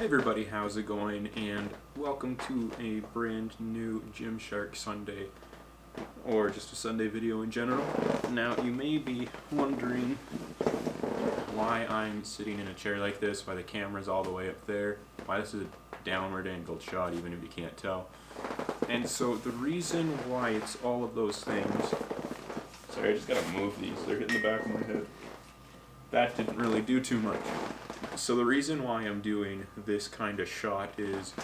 everybody, how's it going? And welcome to a brand new Gymshark Sunday, or just a Sunday video in general. Now, you may be wondering why I'm sitting in a chair like this, why the camera's all the way up there, why this is a downward angled shot even if you can't tell. And so the reason why it's all of those things... Sorry, I just gotta move these, they're hitting the back of my head. That didn't really do too much. So the reason why I'm doing this kind of shot is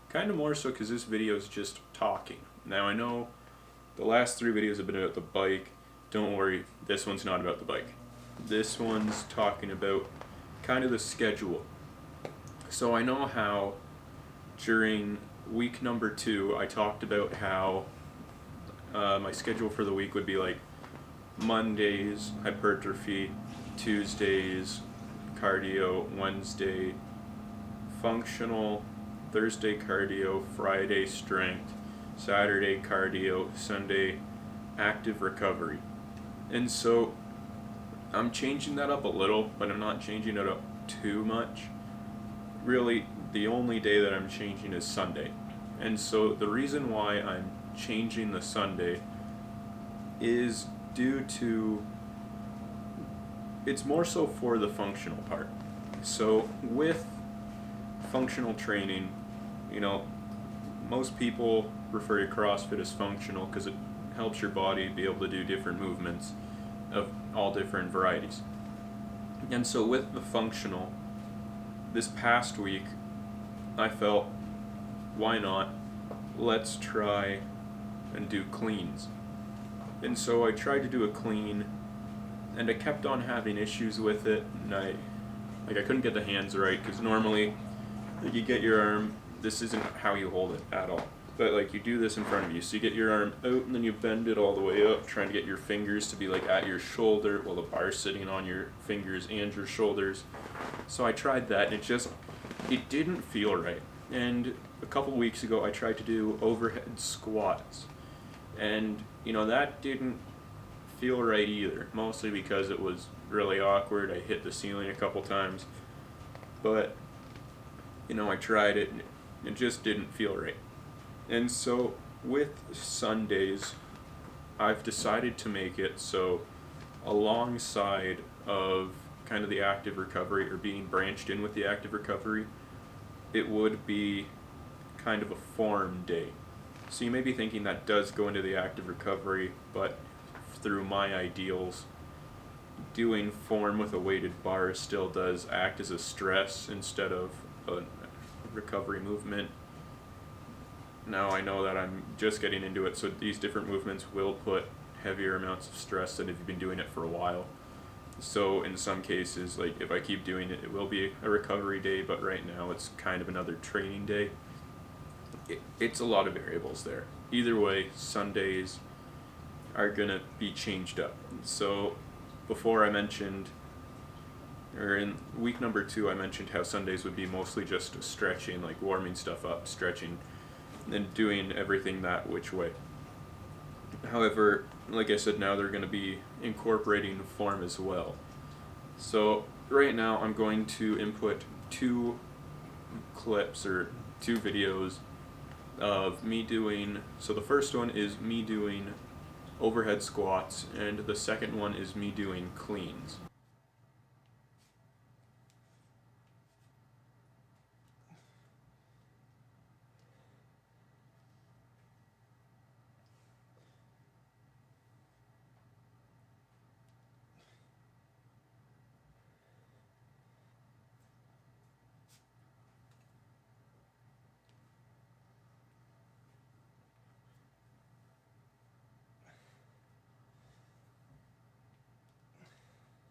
kind of more so because this video is just talking. Now I know the last 3 videos have been about the bike. Don't worry, this one's not about the bike. This one's talking about kind of the schedule. So I know how during week number 2 I talked about how my schedule for the week would be like Mondays hypertrophy, Tuesdays cardio, Wednesday functional, Thursday cardio, Friday strength, Saturday cardio, Sunday active recovery. And so I'm changing that up a little, but I'm not changing it up too much. Really, the only day that I'm changing is Sunday. And so the reason why I'm changing the Sunday is due to, it's more so for the functional part. So with functional training, you know, most people refer to CrossFit as functional because it helps your body be able to do different movements of all different varieties. And so with the functional, this past week, I felt, why not? Let's try and do cleans. And so I tried to do a clean, and I kept on having issues with it, and I couldn't get the hands right, because normally you get your arm, this isn't how you hold it at all, but like you do this in front of you, so you get your arm out and then you bend it all the way up, trying to get your fingers to be like at your shoulder while the bar's sitting on your fingers and your shoulders. So I tried that, and it didn't feel right. And a couple weeks ago I tried to do overhead squats, and you know, that didn't feel right either, mostly because it was really awkward. I hit the ceiling a couple times, but you know, I tried it and it just didn't feel right. And so with Sundays, I've decided to make it so alongside of kind of the active recovery, or being branched in with the active recovery, it would be kind of a form day. So you may be thinking that does go into the active recovery, but through my ideals, doing form with a weighted bar still does act as a stress instead of a recovery movement. Now I know that I'm just getting into it, so these different movements will put heavier amounts of stress than if you've been doing it for a while. So in some cases, like if I keep doing it, it will be a recovery day, but right now it's kind of another training day. It's a lot of variables there. Either way, Sundays are gonna be changed up. So before I mentioned, or in week number 2, I mentioned how Sundays would be mostly just stretching, like warming stuff up, stretching, and doing everything that which way. However, like I said, now they're gonna be incorporating form as well. So right now I'm going to input 2 clips, or 2 videos of me doing, so the first one is me doing overhead squats, and the second one is me doing cleans.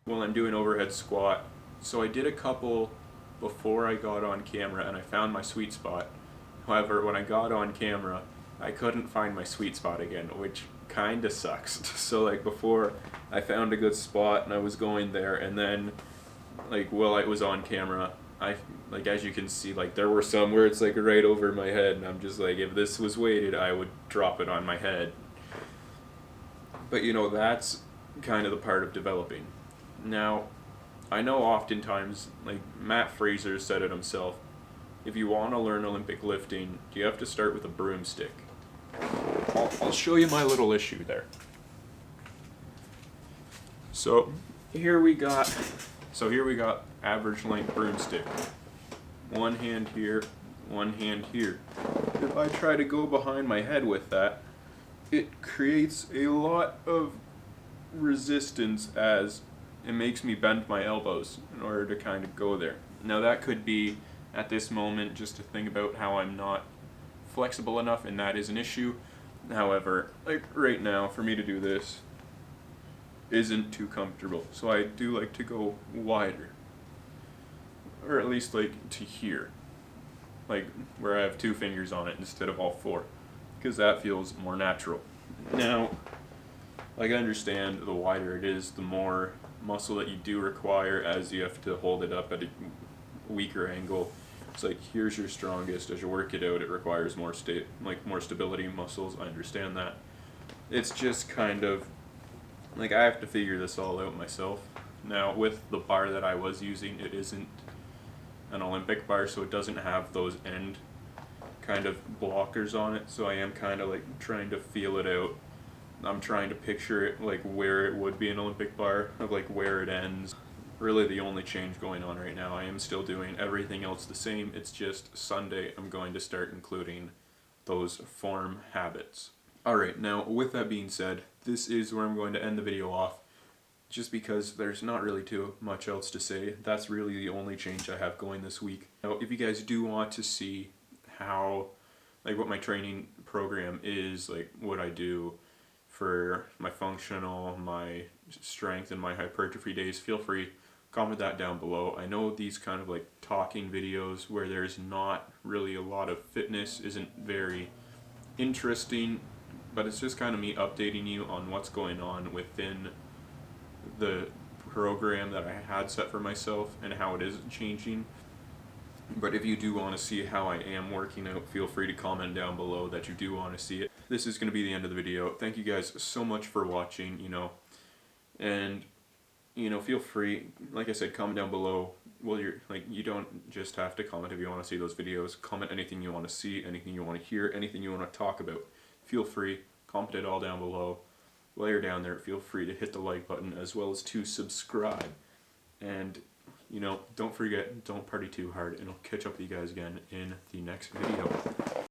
Well, I'm doing overhead squat. So I did a couple before I got on camera and I found my sweet spot. However, when I got on camera, I couldn't find my sweet spot again, which kinda sucks. So like before, I found a good spot and I was going there, and then like while I was on camera, like as you can see, like there were some where it's like right over my head, and I'm just like, if this was weighted, I would drop it on my head. But you know, that's kind of the part of developing. Now, I know oftentimes, like Matt Fraser said it himself, if you want to learn Olympic lifting, you have to start with a broomstick. I'll show you my little issue there. So here we got average length broomstick. One hand here, one hand here. If I try to go behind my head with that, it creates a lot of resistance as it makes me bend my elbows in order to kind of go there. Now that could be, at this moment, just a thing about how I'm not flexible enough, and that is an issue. However, like right now, for me to do this isn't too comfortable, so I do like to go wider, or at least like to here, like where I have 2 fingers on it instead of all 4, because that feels more natural. Now, like I understand, the wider it is, the more muscle that you do require, as you have to hold it up at a weaker angle. It's like, here's your strongest. As you work it out, it requires more stability muscles. I understand that. It's just kind of like I have to figure this all out myself. Now, with the bar that I was using, it isn't an Olympic bar, so it doesn't have those end kind of blockers on it. So I am kind of like trying to feel it out. I'm trying to picture it like where it would be an Olympic bar, of like where it ends. Really the only change going on right now. I am still doing everything else the same. It's just Sunday I'm going to start including those form habits. Alright, now with that being said, this is where I'm going to end the video off, just because there's not really too much else to say. That's really the only change I have going this week. Now, if you guys do want to see how, like what my training program is, like what I do for my functional, my strength, and my hypertrophy days, feel free, comment that down below. I know these kind of like talking videos where there's not really a lot of fitness isn't very interesting, but it's just kind of me updating you on what's going on within the program that I had set for myself and how it is changing. But if you do want to see how I am working out, feel free to comment down below that you do want to see it. This is going to be the end of the video. Thank you guys so much for watching, and feel free, like I said, comment down below. Well, you don't just have to comment if you want to see those videos. Comment anything you want to see, anything you want to hear, anything you want to talk about. Feel free, comment it all down below. While you're down there, feel free to hit the like button as well as to subscribe. And don't forget, don't party too hard, and I'll catch up with you guys again in the next video.